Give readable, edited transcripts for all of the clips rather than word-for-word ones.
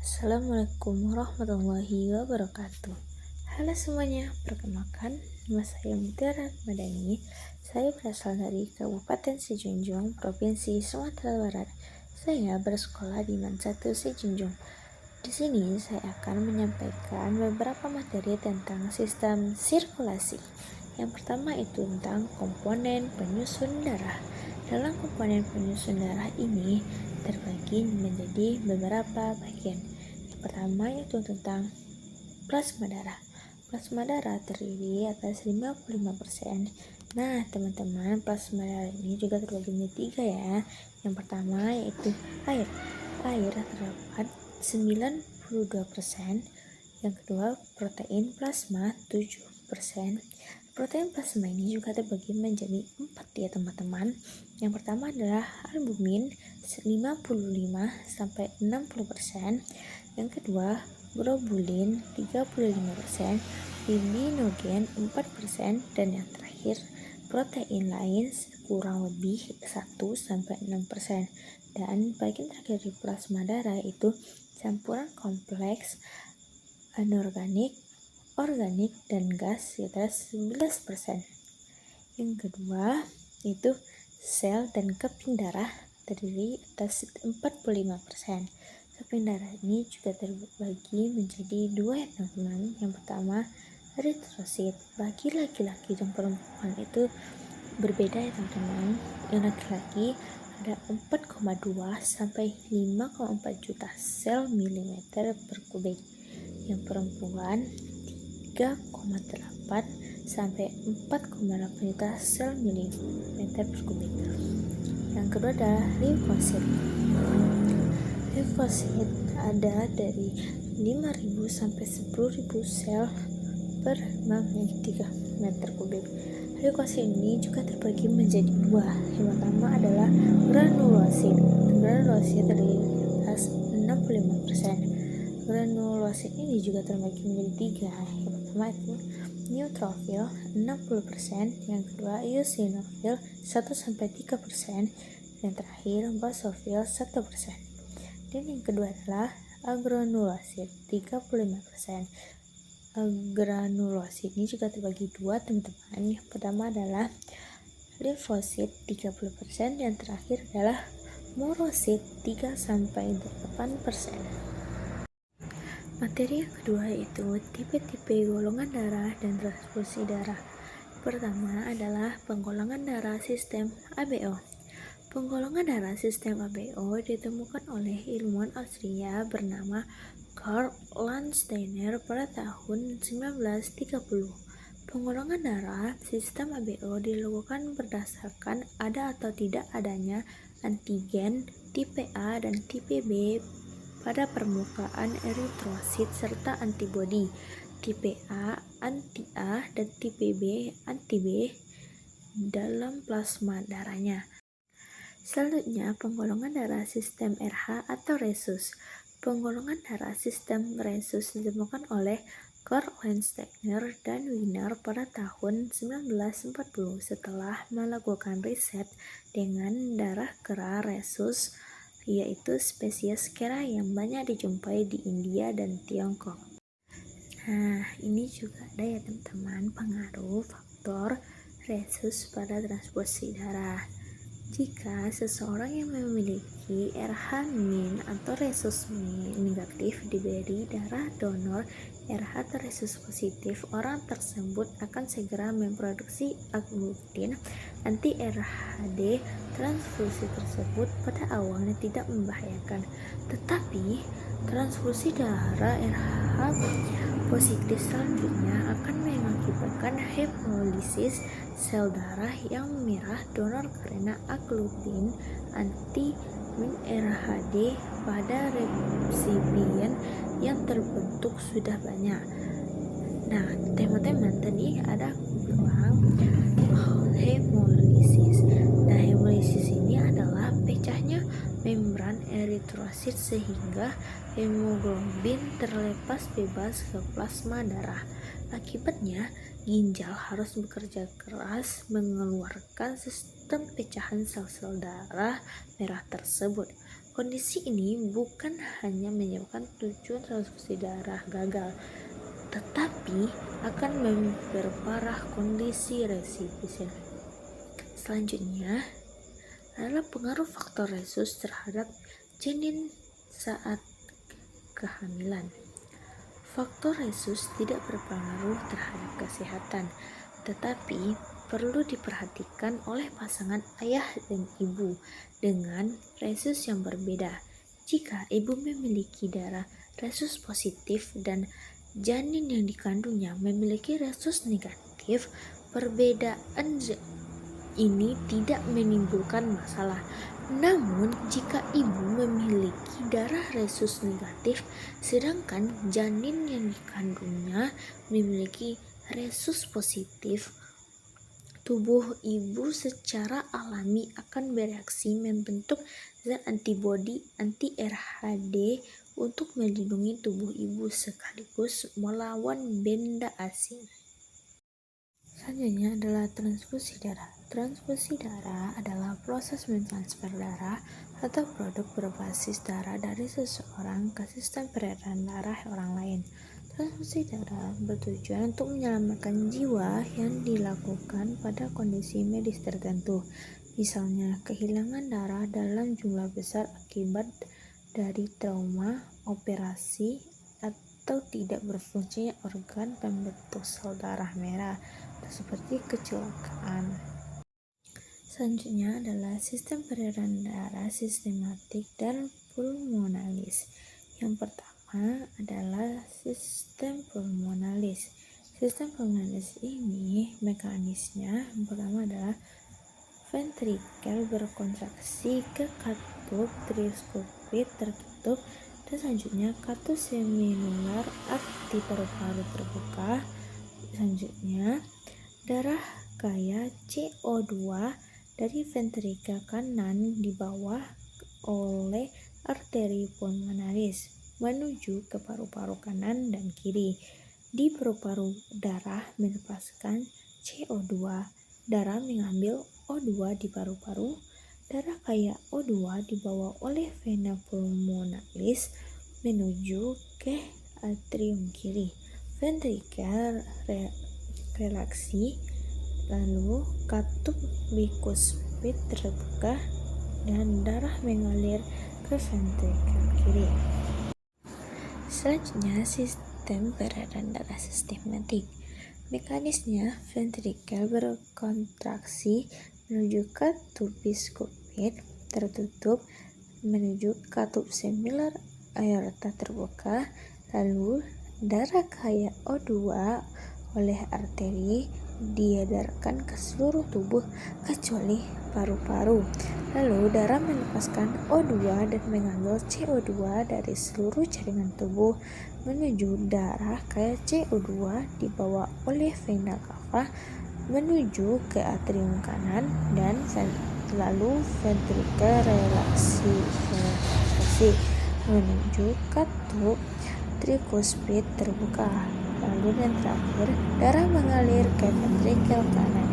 Assalamualaikum warahmatullahi wabarakatuh. Halo semuanya, perkenalkan nama saya Mutiara Madani. Saya berasal dari Kabupaten Sijunjung, Provinsi Sumatera Barat. Saya bersekolah di MAN 1 Sijunjung. Di sini saya akan menyampaikan beberapa materi tentang sistem sirkulasi. Yang pertama itu tentang komponen penyusun darah. Dalam komponen penyusun darah ini terbagi menjadi beberapa bagian. Yang pertama itu tentang plasma darah. Plasma darah terdiri atas 55%. Nah, teman-teman, plasma darah ini juga terbagi menjadi 3 ya. Yang pertama yaitu air. Air terdapat 92%. Yang kedua, protein plasma 7%. Protein plasma ini juga terbagi menjadi 4 ya teman-teman. Yang pertama adalah albumin 55-60%. Yang kedua, globulin 35%, fibrinogen 4%, dan yang terakhir protein lain kurang lebih 1-6%. Dan bagian terakhir di plasma darah itu campuran kompleks anorganik, organik, dan gas sekitar 11%. Yang kedua itu sel dan keping darah terdiri atas 45%. Keping darah ini juga terbagi menjadi 2 ya teman-teman. Yang pertama eritrosit. Bagi laki-laki dan perempuan itu berbeda ya teman-teman. Yang laki-laki ada 4,2 sampai 5,4 juta sel milimeter per kubik. Yang perempuan 3,8 sampai 4,8 juta sel milimeter per kubik. Yang kedua adalah limfosit. Limfosit ada dari 5.000 sampai 10.000 sel per meter kubik. Limfosit ini juga terbagi menjadi 2. Yang pertama adalah granulosit. Granulosit terdiri atas 65%. Granulosit ini juga terbagi menjadi 3. Yang pertama itu neutrofil 60%, yang kedua eosinofil 1-3%, yang terakhir basofil 1%. Dan yang kedua adalah agranulosit 35%. Agranulosit ini juga terbagi 2 teman-teman. Yang pertama adalah limfosit 30%, yang terakhir adalah morosit 3-8%. Materi yang kedua yaitu tipe-tipe golongan darah dan transfusi darah. Pertama adalah penggolongan darah sistem ABO. Penggolongan darah sistem ABO ditemukan oleh ilmuwan Austria bernama Karl Landsteiner pada tahun 1930. Penggolongan darah sistem ABO dilakukan berdasarkan ada atau tidak adanya antigen tipe A dan tipe B pada permukaan eritrosit serta antibodi tipe A, anti-A, dan tipe B, anti-B dalam plasma darahnya. Selanjutnya, penggolongan darah sistem RH atau rhesus. Penggolongan darah sistem rhesus ditemukan oleh Karl Landsteiner dan Wiener pada tahun 1940 setelah melakukan riset dengan darah kera rhesus, yaitu spesies kera yang banyak dijumpai di India dan Tiongkok. Nah, ini juga ada ya teman-teman pengaruh faktor rhesus pada transfusi darah. Jika seseorang yang memiliki RH- atau rhesus negatif diberi darah donor RH atau rhesus positif, orang tersebut akan segera memproduksi aglutin anti-RHD. Transfusi tersebut pada awalnya tidak membahayakan, tetapi transfusi darah RH positif selanjutnya akan mengakibatkan hemolisis sel darah yang merah donor karena aglutin anti-RHD pada resipien yang terbentuk sudah banyak. Nah, teman-teman, tadi ada aku bilang hemolisis. Nah, hemolisis ini adalah pecahnya membran eritrosit sehingga hemoglobin terlepas bebas ke plasma darah. Akibatnya, ginjal harus bekerja keras mengeluarkan sistem pecahan sel-sel darah merah tersebut. Kondisi ini bukan hanya menyebabkan tujuan transfusi darah gagal, tetapi akan memperparah kondisi residusi. Selanjutnya adalah pengaruh faktor resus terhadap janin saat kehamilan. Faktor resus tidak berpengaruh terhadap kesehatan, tetapi perlu diperhatikan oleh pasangan ayah dan ibu dengan resus yang berbeda. Jika ibu memiliki darah resus positif dan janin yang dikandungnya memiliki resus negatif, perbedaan ini tidak menimbulkan masalah. Namun, jika ibu memiliki darah resus negatif, sedangkan janin yang dikandungnya memiliki resus positif, tubuh ibu secara alami akan bereaksi membentuk zat antibodi anti-RH untuk melindungi tubuh ibu sekaligus melawan benda asing. Selanjutnya adalah transfusi darah. Transfusi darah adalah proses mentransfer darah atau produk berbasis darah dari seseorang ke sistem peredaran darah orang lain. Transfusi darah bertujuan untuk menyelamatkan jiwa yang dilakukan pada kondisi medis tertentu, misalnya kehilangan darah dalam jumlah besar akibat dari trauma, operasi, atau tidak berfungsinya organ pembentuk sel darah merah, seperti kecelakaan. Selanjutnya adalah sistem peredaran darah sistematik dan pulmonalis. Yang pertama adalah sistem pulmonalis. Sistem pulmonalis ini mekanismenya yang pertama adalah ventrikel berkontraksi ke katup tricuspid tertutup, dan selanjutnya katup semilunar di paru-paru terbuka. Selanjutnya darah kaya CO2 dari ventrikel kanan dibawa oleh arteri pulmonalis menuju ke paru-paru kanan dan kiri. Di paru-paru darah melepaskan CO2, darah mengambil O2 di paru-paru. Darah kaya O2 dibawa oleh vena pulmonalis menuju ke atrium kiri. Ventrikel relaksi, lalu katup bikuspid terbuka dan darah mengalir ke ventrikel kiri. Selanjutnya sistem peredaran darah sistematik. Mekanismenya ventrikel berkontraksi menuju katup bikuspid tertutup menuju katup semilunar aorta terbuka, lalu darah kaya O2 oleh arteri diedarkan ke seluruh tubuh kecuali paru-paru. Lalu darah melepaskan O2 dan mengambil CO2 dari seluruh jaringan tubuh menuju darah kaya CO2 dibawa oleh vena cava menuju ke atrium kanan dan lalu ventrikel relaksi menuju katup tricuspid terbuka, lalu dan terakhir darah mengalir ke ventrikel kanan.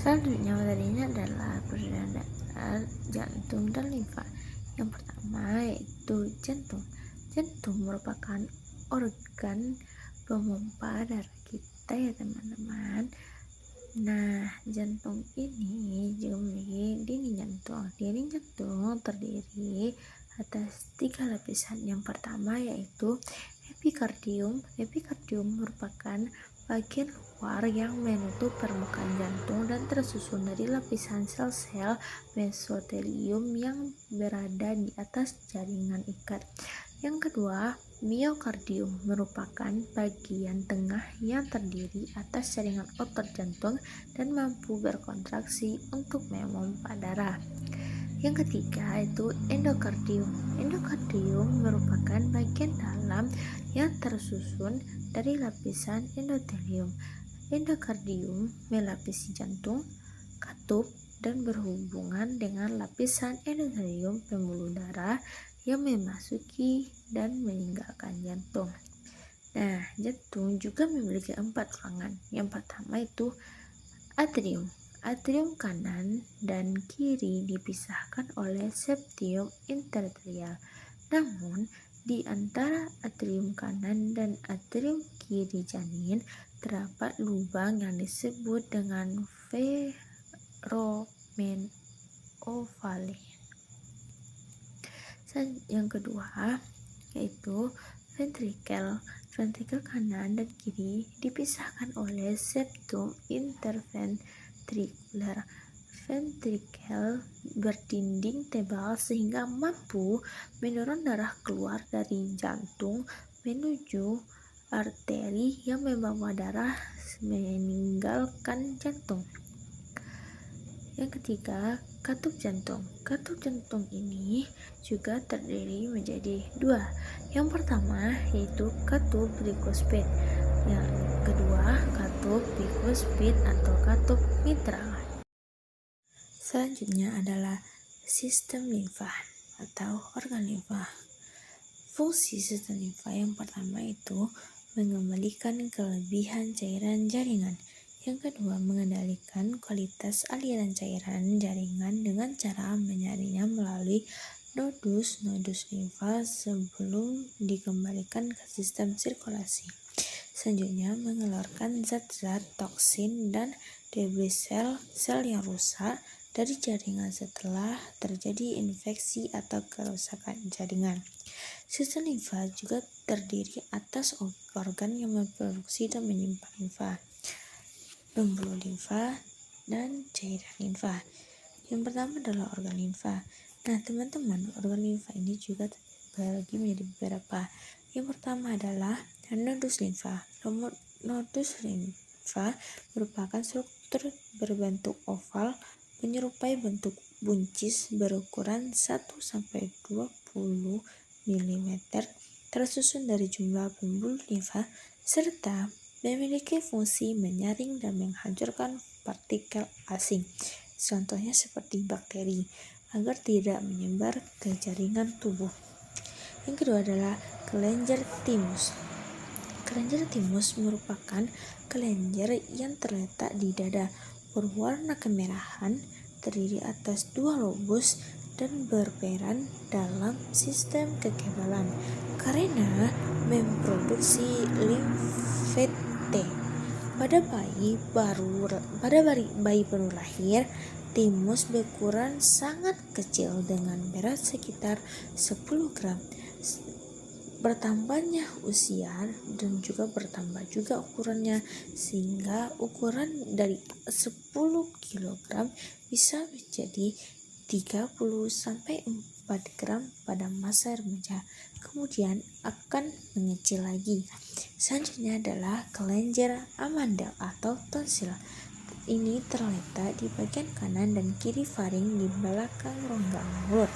Selanjutnya materinya adalah peredaran darah jantung dan limfa. Yang pertama yaitu jantung. Jantung merupakan organ pemompa darah kita ya teman-teman. Nah, jantung ini juga memiliki dinding jantung. Dinding jantung terdiri atas 3 lapisan. Yang pertama yaitu epikardium. Epikardium merupakan bagian luar yang menutup permukaan jantung dan tersusun dari lapisan sel-sel mesotelium yang berada di atas jaringan ikat. Yang kedua, miokardium merupakan bagian tengah yang terdiri atas jaringan otot jantung dan mampu berkontraksi untuk memompa darah. Yang ketiga itu endokardium. Endokardium merupakan bagian dalam yang tersusun dari lapisan endotelium. Endokardium melapisi jantung, katup, dan berhubungan dengan lapisan endotelium pembuluh darah yang memasuki dan meninggalkan jantung. Nah, jantung juga memiliki 4 ruangan. Yang pertama itu atrium. atrium kanan dan kiri dipisahkan oleh septum interarterial. Namun, di antara atrium kanan dan atrium kiri janin terdapat lubang yang disebut dengan foramen ovale. Yang kedua yaitu ventrikel. Ventrikel kanan dan kiri dipisahkan oleh septum interventrikular. Ventrikel berdinding tebal sehingga mampu mendorong darah keluar dari jantung menuju arteri yang membawa darah meninggalkan jantung. Yang ketiga, katup jantung. Katup jantung ini juga terdiri menjadi dua. Yang pertama yaitu katup tricuspid. Yang kedua, katup bicuspid atau katup mitral. Selanjutnya adalah sistem limfa atau organ limfa. Fungsi sistem limfa yang pertama itu mengembalikan kelebihan cairan jaringan. Yang kedua, mengendalikan kualitas aliran cairan jaringan dengan cara menyaringnya melalui nodus limfa sebelum dikembalikan ke sistem sirkulasi. Selanjutnya, mengeluarkan zat-zat toksin dan debris sel yang rusak dari jaringan setelah terjadi infeksi atau kerusakan jaringan. Sistem limfa juga terdiri atas organ yang memproduksi dan menyimpan limfa, pembuluh limfa, dan cairan limfa. Yang pertama adalah organ limfa. Nah, teman-teman, organ limfa ini juga terbagi menjadi beberapa. Yang pertama adalah nodus limfa. Nodus limfa merupakan struktur berbentuk oval menyerupai bentuk buncis berukuran 1-20 mm, tersusun dari jumlah pembuluh limfa serta memiliki fungsi menyaring dan menghancurkan partikel asing, contohnya seperti bakteri, agar tidak menyebar ke jaringan tubuh. Yang kedua adalah kelenjar timus. Kelenjar timus merupakan kelenjar yang terletak di dada, berwarna kemerahan, terdiri atas dua lobus, dan berperan dalam sistem kekebalan karena memproduksi limfet T. Pada bayi baru lahir, timus berukuran sangat kecil dengan berat sekitar 10 gram. Bertambahnya usia dan juga bertambah juga ukurannya, sehingga ukuran dari 10 kg bisa menjadi 30-4 gram pada masa remaja, kemudian akan mengecil lagi. Selanjutnya adalah kelenjar amandel atau tonsil. Ini terletak di bagian kanan dan kiri faring di belakang rongga mulut.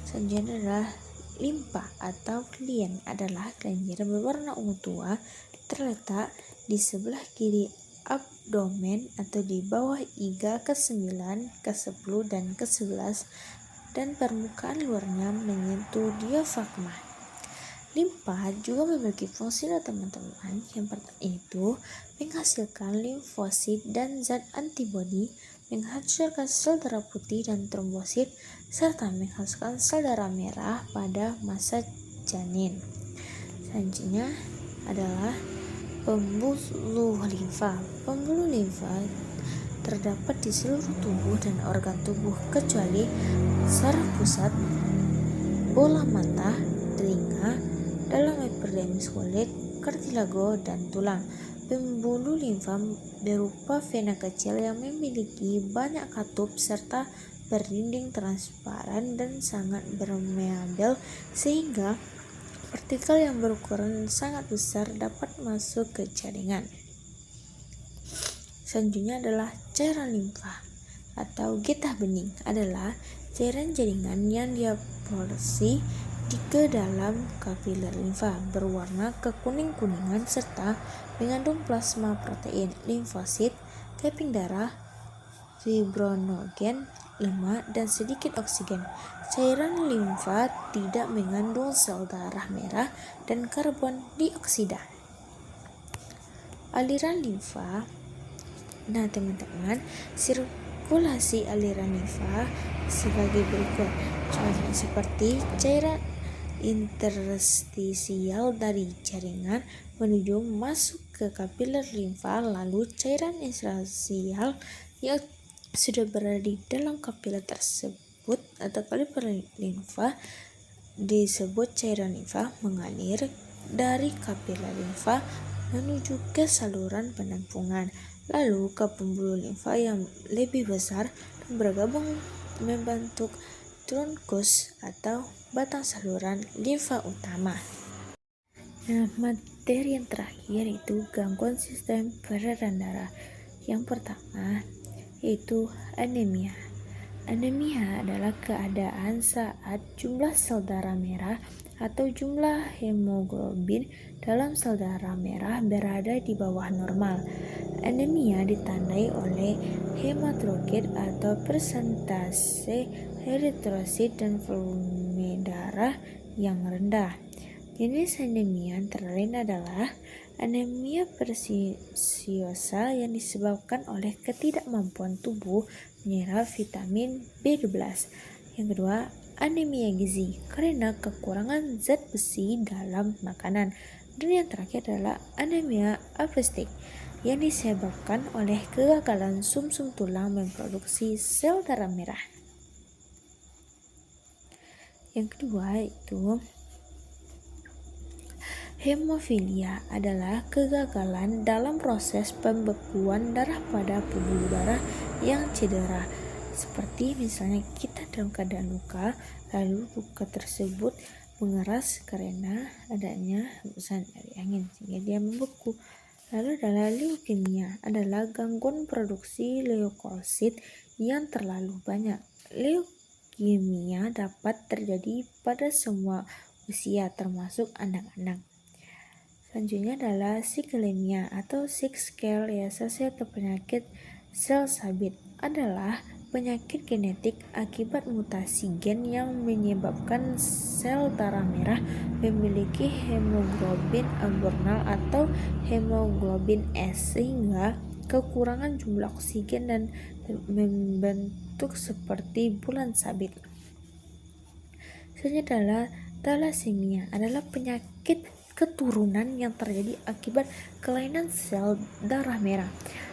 Selanjutnya adalah limpa atau lien, adalah kelenjar berwarna ungu tua terletak di sebelah kiri abdomen atau di bawah iga ke-9, ke-10, dan ke-11, dan permukaan luarnya menyentuh diafragma. Limfa juga memiliki fungsi teman-teman. Yang pertama itu menghasilkan limfosit dan zat antibodi, menghancurkan sel darah putih dan trombosit, serta menghasilkan sel darah merah pada masa janin. Selanjutnya adalah pembuluh limfa. Pembuluh limfa terdapat di seluruh tubuh dan organ tubuh kecuali saraf pusat, bola mata, telinga, dalam epidermis kulit, kartilago, dan tulang. Pembuluh limfa berupa vena kecil yang memiliki banyak katup serta berdinding transparan dan sangat permeabel sehingga partikel yang berukuran sangat besar dapat masuk ke jaringan. Selanjutnya adalah cairan limfa atau getah bening, adalah cairan jaringan yang diaporsi ke dalam kapiler limfa, berwarna kekuning-kuningan serta mengandung plasma protein, limfosit, keping darah, fibrinogen, lemak, dan sedikit oksigen. Cairan limfa tidak mengandung sel darah merah dan karbon dioksida. Aliran limfa Nah teman-teman, sirkulasi aliran limfa sebagai berikut. Contohnya seperti cairan interstisial dari jaringan menuju masuk ke kapiler limfa, lalu cairan interstisial yang sudah berada di dalam kapiler tersebut atau kapiler limfa disebut cairan limfa mengalir dari kapiler limfa menuju ke saluran penampungan, lalu ke pembuluh limfa yang lebih besar dan bergabung membentuk trunkus atau batang saluran limfa utama. Nah, materi yang terakhir itu gangguan sistem peredaran darah. Yang pertama yaitu anemia. Anemia adalah keadaan saat jumlah sel darah merah atau jumlah hemoglobin dalam sel darah merah berada di bawah normal. Anemia ditandai oleh hematokrit atau persentase eritrosit dan volume darah yang rendah. Jenis anemia antara lain adalah anemia persisiosa yang disebabkan oleh ketidakmampuan tubuh menyerap vitamin B12. Yang kedua, anemia gizi karena kekurangan zat besi dalam makanan. Dan yang terakhir adalah anemia aplastik yang disebabkan oleh kegagalan sumsum tulang memproduksi sel darah merah. Yang kedua itu hemofilia adalah kegagalan dalam proses pembekuan darah pada pembuluh darah yang cedera. Seperti misalnya kita dalam keadaan luka, lalu luka tersebut mengeras karena adanya hembusan dari angin sehingga dia membeku. Lalu adalah leukemia adalah gangguan produksi leukosit yang terlalu banyak. Leukemia dapat terjadi pada semua usia termasuk anak-anak. Selanjutnya adalah sicklemia atau sickle-cell atau penyakit sel sabit adalah penyakit genetik akibat mutasi gen yang menyebabkan sel darah merah memiliki hemoglobin abnormal atau hemoglobin S sehingga kekurangan jumlah oksigen dan membentuk seperti bulan sabit. Selanjutnya adalah thalassemia adalah penyakit keturunan yang terjadi akibat kelainan sel darah merah.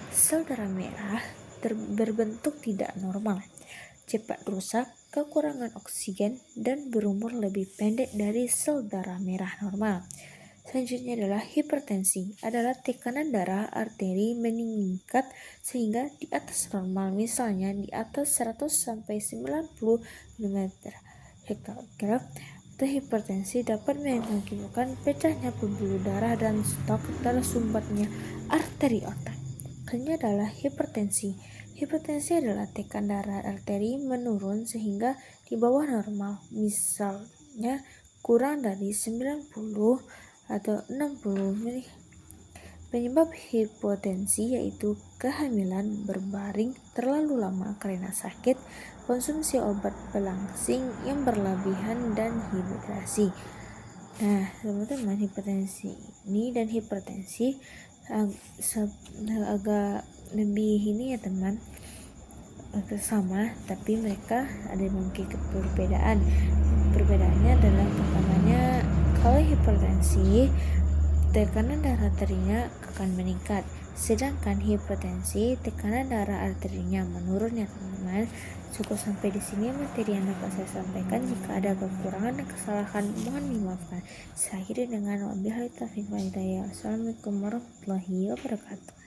Sel darah merah berbentuk tidak normal, cepat rusak, kekurangan oksigen, dan berumur lebih pendek dari sel darah merah normal. Selanjutnya adalah hipertensi, adalah tekanan darah arteri meningkat sehingga di atas normal, misalnya di atas 100 sampai 90 mm/Hg. Atau hipertensi dapat mengakibatkan pecahnya pembuluh darah dan stok darah sumbatnya arteri otak. Selanjutnya adalah hipertensi. Hipertensi adalah tekanan darah arteri menurun sehingga di bawah normal, misalnya kurang dari 90 atau 60 mm. Penyebab hipotensi yaitu kehamilan berbaring terlalu lama karena sakit, konsumsi obat pelangsing yang berlebihan, dan dehidrasi. Nah, teman-teman, hipertensi ini dan hipertensi agak lebih ini ya teman, sama, tapi mereka ada memiliki perbedaan. Perbedaannya adalah pertamanya, kalau hipertensi tekanan darah arterinya akan meningkat, sedangkan hipertensi tekanan darah arterinya menurun ya teman-teman. Cukup sampai di sini materi yang dapat saya sampaikan. Jika ada kekurangan dan kesalahan mohon dimaafkan. Saya akhiri dengan wabillahi taufiq wal hidayah. Assalamualaikum warahmatullahi wabarakatuh.